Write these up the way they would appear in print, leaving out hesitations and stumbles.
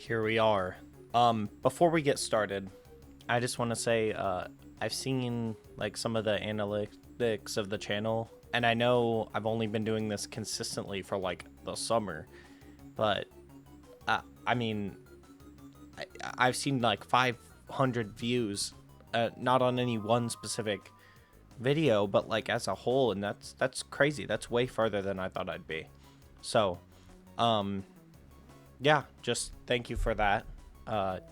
Here we are. Before we get started, I just want to say I've seen like some of the analytics of the channel, and I know I've only been doing this consistently for like the summer, but I mean, I've seen like 500 views, not on any one specific video, but like as a whole, and that's crazy. That's way farther than I thought I'd be. So, yeah, just thank you for that.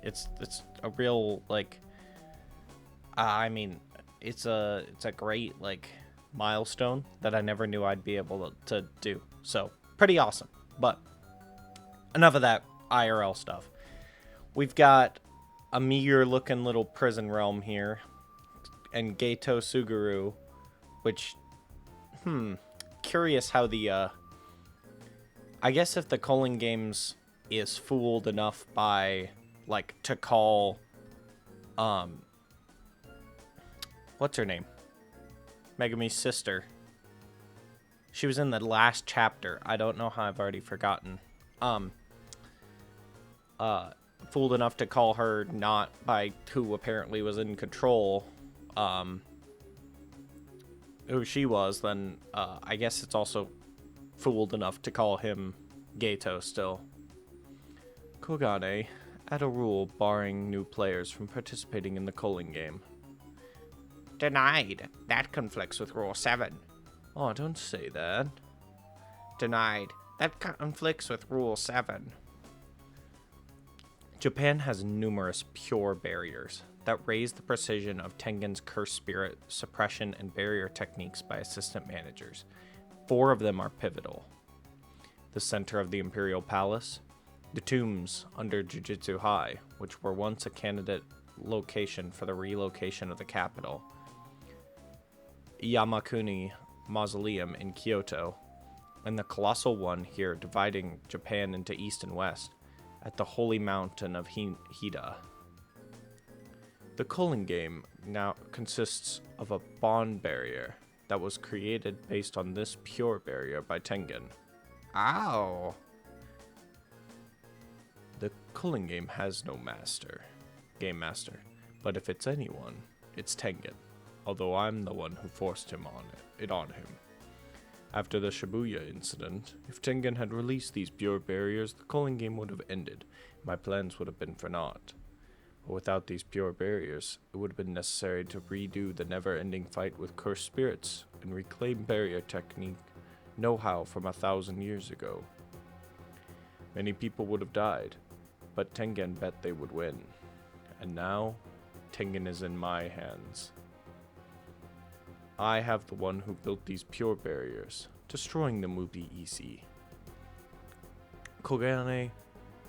It's a real like, I mean, it's a great like milestone that I never knew I'd be able to do. So pretty awesome. But enough of that IRL stuff. We've got a meager looking little prison realm here, and Gato Suguru, which, curious how the I guess if the Culling games is fooled enough by like to call what's her name, Megumi's sister, she was in the last chapter. I don't know how, I've already forgotten. Fooled enough to call her not by who apparently was in control, who she was, then I guess it's also fooled enough to call him Gato still. Kogane, add a rule barring new players from participating in the Culling game. Denied. That conflicts with Rule 7. Oh, don't say that. Denied. That conflicts with Rule 7. Japan has numerous pure barriers that raise the precision of Tengen's curse spirit suppression and barrier techniques by assistant managers. 4 of them are pivotal. The center of the Imperial Palace, the tombs under Jujutsu High, which were once a candidate location for the relocation of the capital, Yamakuni Mausoleum in Kyoto, and the colossal one here dividing Japan into east and west at the holy mountain of Hida. The Culling game now consists of a bond barrier that was created based on this pure barrier by Tengen. Ow! The Culling game has no game master, but if it's anyone, it's Tengen, although I'm the one who forced it on him. After the Shibuya incident, if Tengen had released these pure barriers, the Culling game would have ended. My plans would have been for naught. But without these pure barriers, it would have been necessary to redo the never-ending fight with cursed spirits and reclaim barrier technique know-how from 1,000 years ago. Many people would have died, but Tengen bet they would win. And now, Tengen is in my hands. I have the one who built these pure barriers. Destroying them will be easy. Kogane,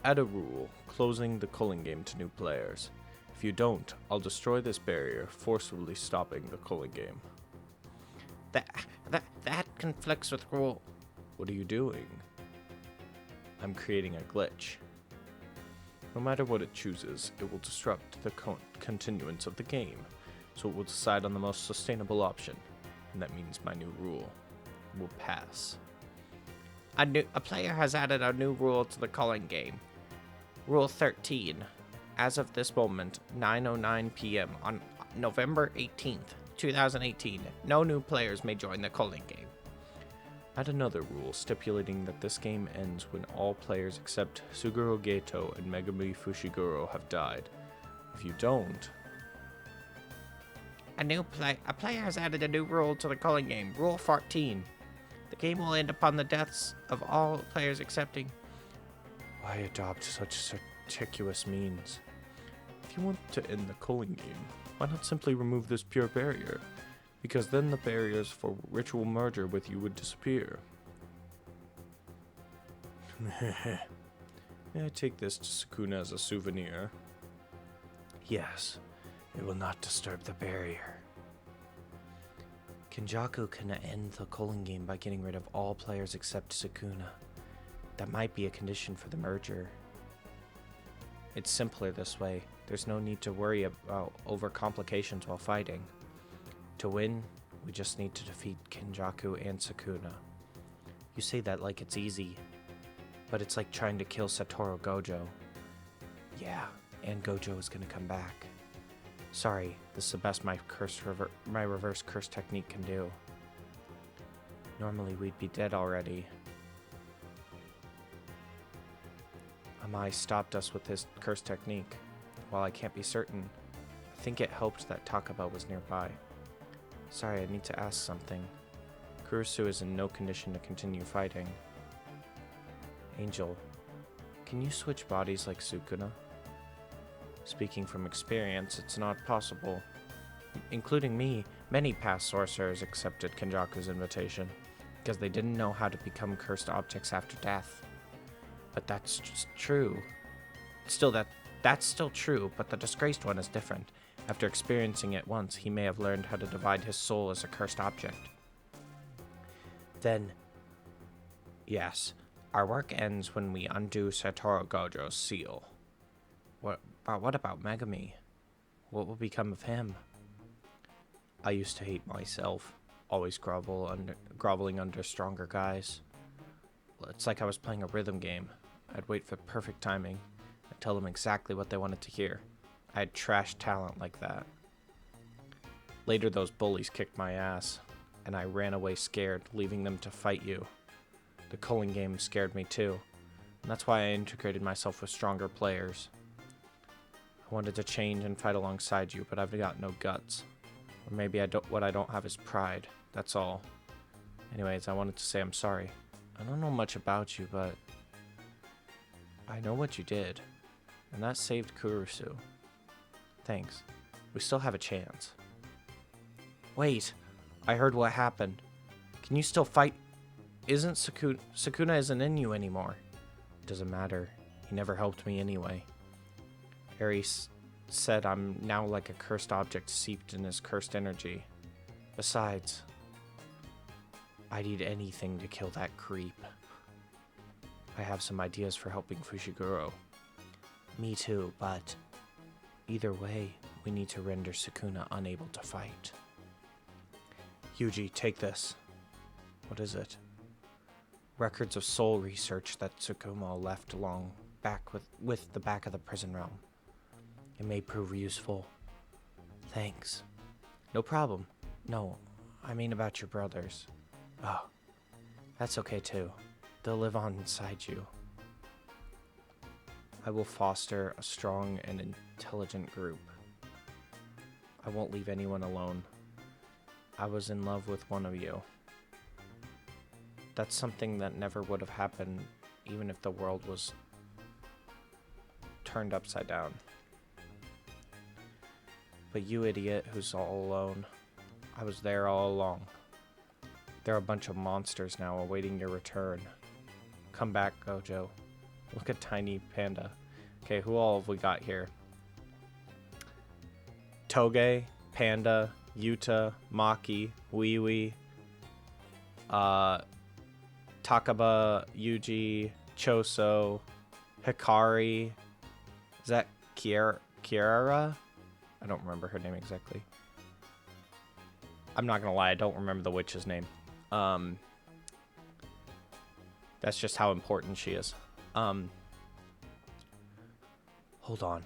add a rule closing the Culling game to new players. If you don't, I'll destroy this barrier, forcibly stopping the Culling game. That conflicts with rule. What are you doing? I'm creating a glitch. No matter what it chooses, it will disrupt the continuance of the game, so it will decide on the most sustainable option, and that means my new rule will pass. A player has added a new rule to the Culling game. Rule 13. As of this moment, 9:09 p.m. on November 18th, 2018, no new players may join the Culling game. Add another rule stipulating that this game ends when all players except Suguru Gato and Megumi Fushiguro have died. If you don't... A player has added a new rule to the Culling game. Rule 14. The game will end upon the deaths of all players excepting... Why adopt such circuitous means? If you want to end the Culling game, why not simply remove this pure barrier? Because then the barriers for ritual merger with you would disappear. May I take this to Sukuna as a souvenir? Yes, it will not disturb the barrier. Kenjaku can end the Culling game by getting rid of all players except Sukuna. That might be a condition for the merger. It's simpler this way. There's no need to worry about overcomplications while fighting. To win, we just need to defeat Kenjaku and Sukuna. You say that like it's easy, but it's like trying to kill Satoru Gojo. Yeah, and Gojo is gonna come back. Sorry, this is the best my reverse curse technique can do. Normally we'd be dead already. Amai stopped us with his curse technique. While I can't be certain, I think it helped that Takaba was nearby. Sorry, I need to ask something. Kurusu is in no condition to continue fighting. Angel, can you switch bodies like Sukuna? Speaking from experience, it's not possible. Including me, many past sorcerers accepted Kenjaku's invitation, because they didn't know how to become cursed objects after death. But that's just true. That's still true, but the disgraced one is different. After experiencing it once, he may have learned how to divide his soul as a cursed object. Then, yes, our work ends when we undo Satoru Gojo's seal. What about Megami? What will become of him? I used to hate myself, always groveling under stronger guys. It's like I was playing a rhythm game. I'd wait for perfect timing and tell them exactly what they wanted to hear. I had trash talent like that. Later, those bullies kicked my ass, and I ran away scared, leaving them to fight you. The Culling game scared me too, and that's why I integrated myself with stronger players. I wanted to change and fight alongside you, but I've got no guts. Or maybe what I don't have is pride, that's all. Anyways, I wanted to say I'm sorry. I don't know much about you, but I know what you did, and that saved Kurusu. Thanks. We still have a chance. Wait, I heard what happened. Can you still fight? Sukuna isn't in you anymore. Doesn't matter. He never helped me anyway. Ares said I'm now like a cursed object seeped in his cursed energy. Besides, I'd eat anything to kill that creep. I have some ideas for helping Fushiguro. Me too, but either way, we need to render Sukuna unable to fight. Yuji, take this. What is it? Records of soul research that Tsukuma left along back with the back of the prison realm. It may prove useful. Thanks. No problem. No, I mean about your brothers. Oh, that's okay too. They'll live on inside you. I will foster a strong and intelligent group. I won't leave anyone alone. I was in love with one of you. That's something that never would have happened even if the world was turned upside down. But you idiot who's all alone, I was there all along. There are a bunch of monsters now awaiting your return. Come back, Gojo. Look at Tiny Panda. Okay, who all have we got here? Toge, Panda, Yuta, Maki, Wee, Takaba, Yuji, Choso, Hikari. Is that Kiara? I don't remember her name exactly. I'm not gonna lie, I don't remember the witch's name. That's just how important she is. Hold on.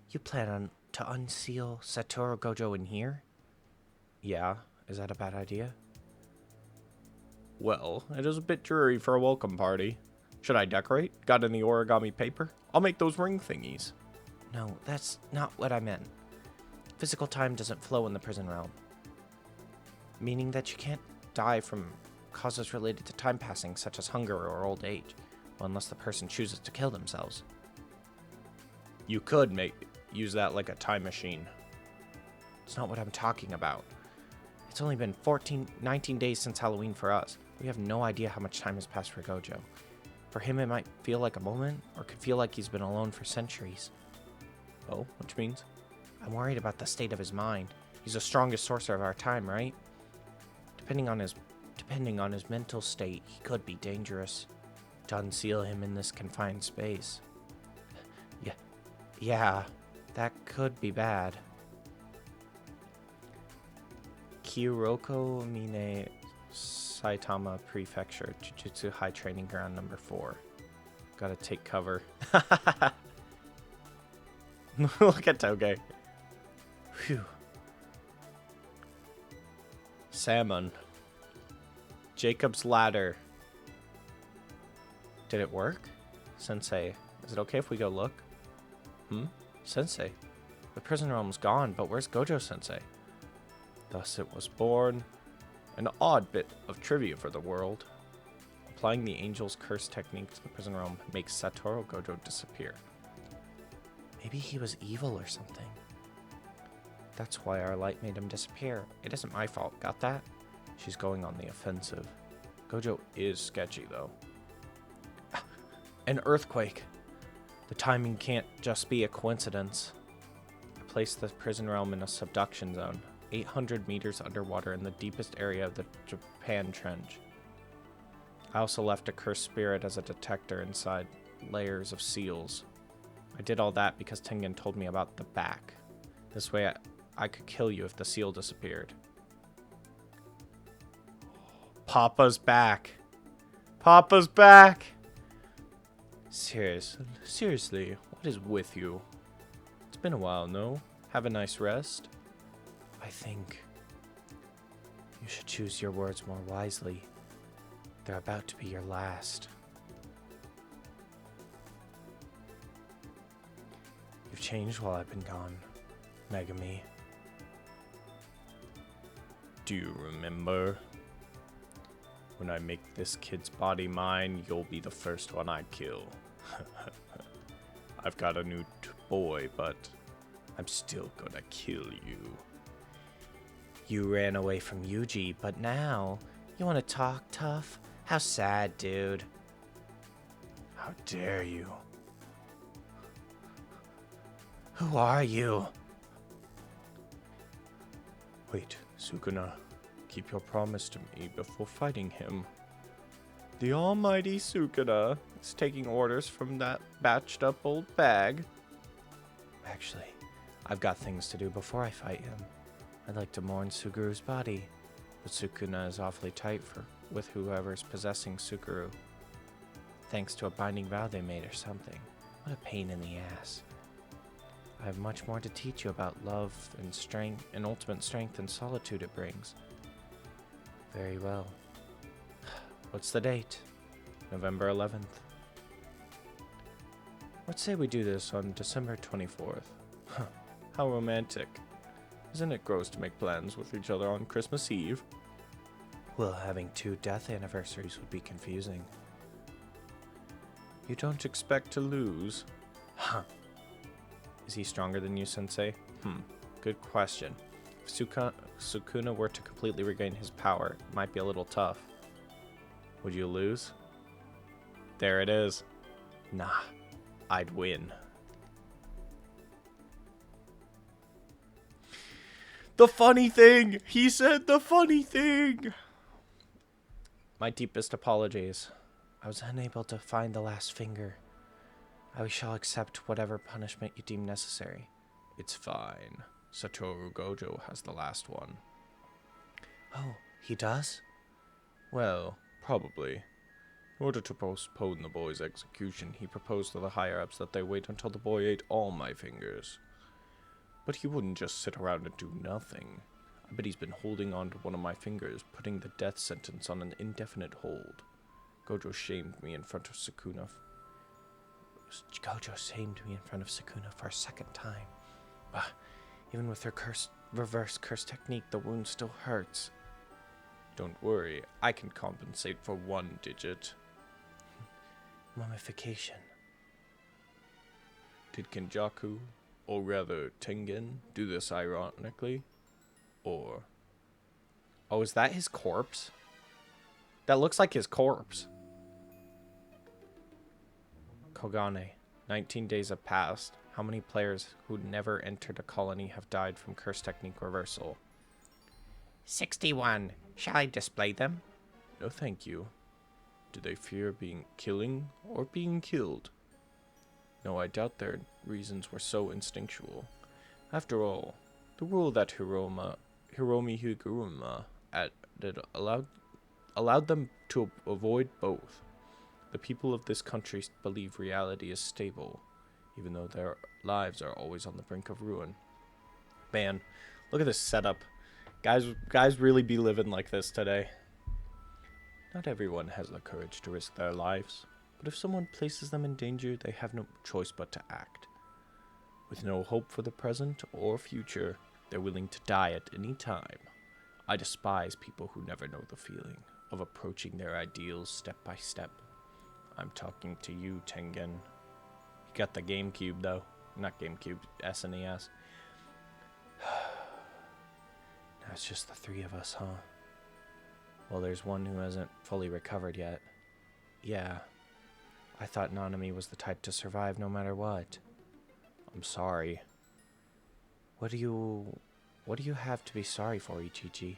You plan to unseal Satoru Gojo in here? Yeah, is that a bad idea? Well, it is a bit dreary for a welcome party. Should I decorate? Got any origami paper? I'll make those ring thingies. No, that's not what I meant. Physical time doesn't flow in the prison realm. Meaning that you can't die from causes related to time passing, such as hunger or old age. Well, unless the person chooses to kill themselves. You could use that like a time machine. It's not what I'm talking about. It's only been 19 days since Halloween for us. We have no idea how much time has passed for Gojo. For him, it might feel like a moment, or could feel like he's been alone for centuries. Oh, which means? I'm worried about the state of his mind. He's the strongest sorcerer of our time, right? Depending on his mental state, he could be dangerous. To unseal him in this confined space. Yeah, that could be bad. Kyuroko Mine Saitama Prefecture, Jujutsu High Training Ground number 4. Gotta take cover. Look at Toge. Phew. Salmon. Jacob's ladder. Did it work? Sensei, is it okay if we go look? Sensei. The prison realm's gone, but where's Gojo Sensei? Thus it was born. An odd bit of trivia for the world. Applying the Angel's Curse technique to the prison realm makes Satoru Gojo disappear. Maybe he was evil or something. That's why our light made him disappear. It isn't my fault, got that? She's going on the offensive. Gojo is sketchy, though. An earthquake. The timing can't just be a coincidence. I placed the prison realm in a subduction zone, 800 meters underwater in the deepest area of the Japan Trench. I also left a cursed spirit as a detector inside layers of seals. I did all that because Tengen told me about the back. This way I could kill you if the seal disappeared. Papa's back. Papa's back! Seriously, what is with you? It's been a while, no? Have a nice rest? I think you should choose your words more wisely. They're about to be your last. You've changed while I've been gone, Megami. Do you remember? When I make this kid's body mine, you'll be the first one I kill. I've got a new boy, but I'm still gonna kill you. You ran away from Yuji, but now you want to talk tough? How sad, dude. How dare you? Who are you? Wait, Sukuna. Keep your promise to me before fighting him. The almighty Sukuna is taking orders from that batched up old bag. Actually, I've got things to do before I fight him. I'd like to mourn Suguru's body, but Sukuna is awfully tight with whoever's possessing Suguru. Thanks to a binding vow they made or something. What a pain in the ass. I have much more to teach you about love and strength and ultimate strength and solitude it brings. Very well. What's the date? November 11th. Let's say we do this on December 24th. Huh, how romantic. Isn't it gross to make plans with each other on Christmas Eve? Well, having 2 death anniversaries would be confusing. You don't expect to lose? Huh. Is he stronger than you, Sensei? Good question. If Sukuna were to completely regain his power, it might be a little tough. Would you lose? There it is. Nah, I'd win. The funny thing! He said the funny thing! My deepest apologies. I was unable to find the last finger. I shall accept whatever punishment you deem necessary. It's fine. Satoru Gojo has the last one. Oh, he does? Well, probably. In order to postpone the boy's execution, he proposed to the higher-ups that they wait until the boy ate all my fingers. But he wouldn't just sit around and do nothing. I bet he's been holding on to one of my fingers, putting the death sentence on an indefinite hold. Gojo shamed me in front of Sukuna. Gojo shamed me in front of Sukuna for a second time. But even with her reverse curse technique, the wound still hurts. Don't worry, I can compensate for 1 digit. Mummification. Did Kenjaku, or rather Tengen, do this ironically? Or... oh, is that his corpse? That looks like his corpse. Kogane. 19 days have passed. How many players who never entered a colony have died from curse technique reversal? 61. Shall I display them? No, thank you. Do they fear killing or being killed? No, I doubt their reasons were so instinctual. After all, the rule that Hiromi Higuruma added allowed them to avoid both. The people of this country believe reality is stable, even though their lives are always on the brink of ruin. Man, look at this setup. Guys really be living like this today. Not everyone has the courage to risk their lives, but if someone places them in danger, they have no choice but to act. With no hope for the present or future, they're willing to die at any time. I despise people who never know the feeling of approaching their ideals step by step. I'm talking to you, Tengen. You got the GameCube, though. Not GameCube, SNES. Now it's just the three of us, huh? Well, there's one who hasn't fully recovered yet. Yeah. I thought Nanami was the type to survive no matter what. I'm sorry. What do you have to be sorry for, Ichichi?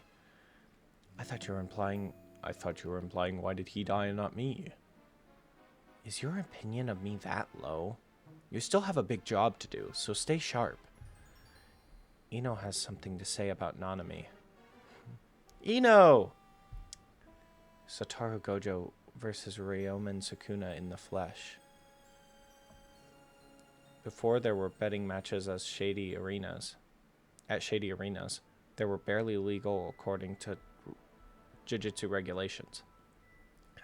I thought you were implying why did he die and not me? Is your opinion of me that low? You still have a big job to do, so stay sharp. Ino has something to say about Nanami. Ino! Satoru Gojo versus Ryomen Sukuna in the flesh. Before there were betting matches at shady arenas, they were barely legal according to JUJUTSU regulations.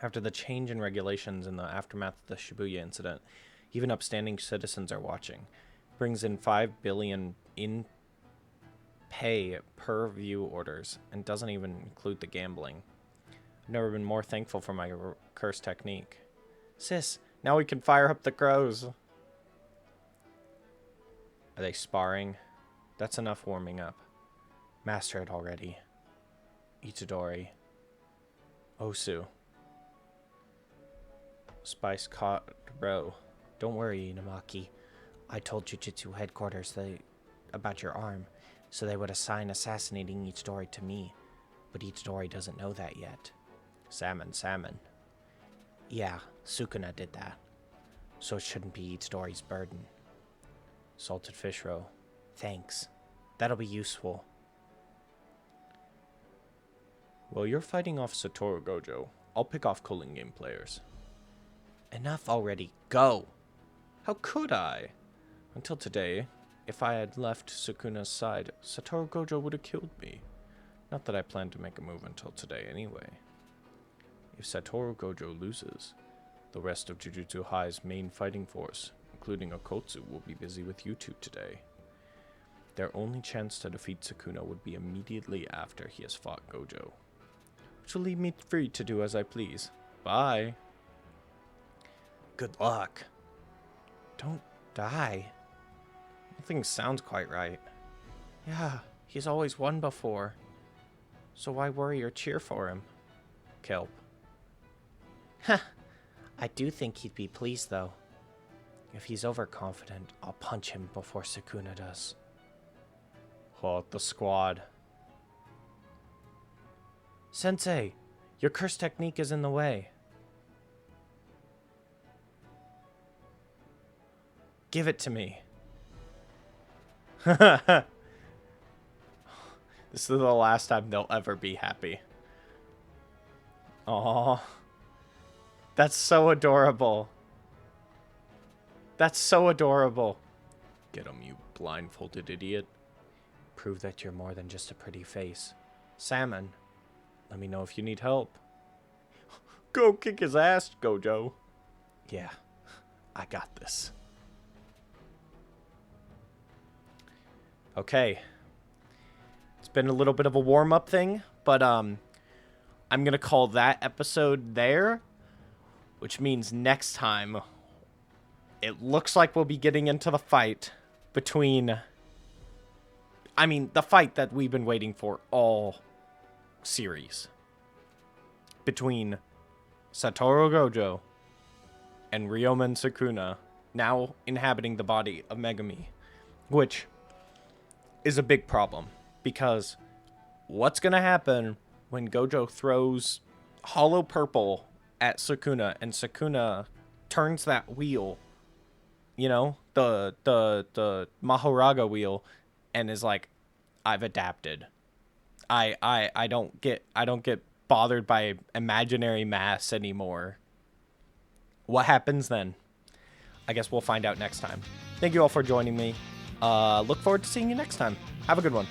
After the change in regulations in the aftermath of the Shibuya incident, even upstanding citizens are watching. Brings in 5 billion in pay per view orders and doesn't even include the gambling. I've never been more thankful for my curse technique. Sis, now we can fire up the crows. Are they sparring? That's enough warming up. Master it already. Itadori. Osu. Spice caught row. Don't worry, Inamaki. I told Jujutsu headquarters about your arm, so they would assign assassinating Itadori to me. But Itadori doesn't know that yet. Salmon. Yeah, Sukuna did that. So it shouldn't be Itadori's burden. Salted fish roe. Thanks. That'll be useful. Well, you're fighting off Satoru Gojo. I'll pick off Culling game players. Enough already. Go! How could I? Until today, if I had left Sukuna's side, Satoru Gojo would have killed me. Not that I planned to make a move until today anyway. If Satoru Gojo loses, the rest of Jujutsu High's main fighting force, including Okotsu, will be busy with you two today. Their only chance to defeat Sukuna would be immediately after he has fought Gojo, which will leave me free to do as I please. Bye. Good luck. Don't die. Nothing sounds quite right. Yeah, he's always won before. So why worry or cheer for him? Kelp. Ha! I do think he'd be pleased, though. If he's overconfident, I'll punch him before Sukuna does. Oh, the squad. Sensei, your curse technique is in the way. Give it to me. This is the last time they'll ever be happy. Aww. That's so adorable. That's so adorable. Get him, you blindfolded idiot. Prove that you're more than just a pretty face. Salmon, let me know if you need help. Go kick his ass, Gojo. Yeah, I got this. Okay. It's been a little bit of a warm-up thing, but I'm going to call that episode there, which means next time it looks like we'll be getting into the fight between, the fight that we've been waiting for all series. Between Satoru Gojo and Ryomen Sukuna, now inhabiting the body of Megami, which is a big problem, because what's going to happen when Gojo throws hollow purple at Sukuna and Sukuna turns that wheel, you know, the Mahoraga wheel, and is like, I've adapted. I don't get bothered by imaginary mass anymore. What happens then? I guess we'll find out next time. Thank you all for joining me. Look forward to seeing you next time. Have a good one.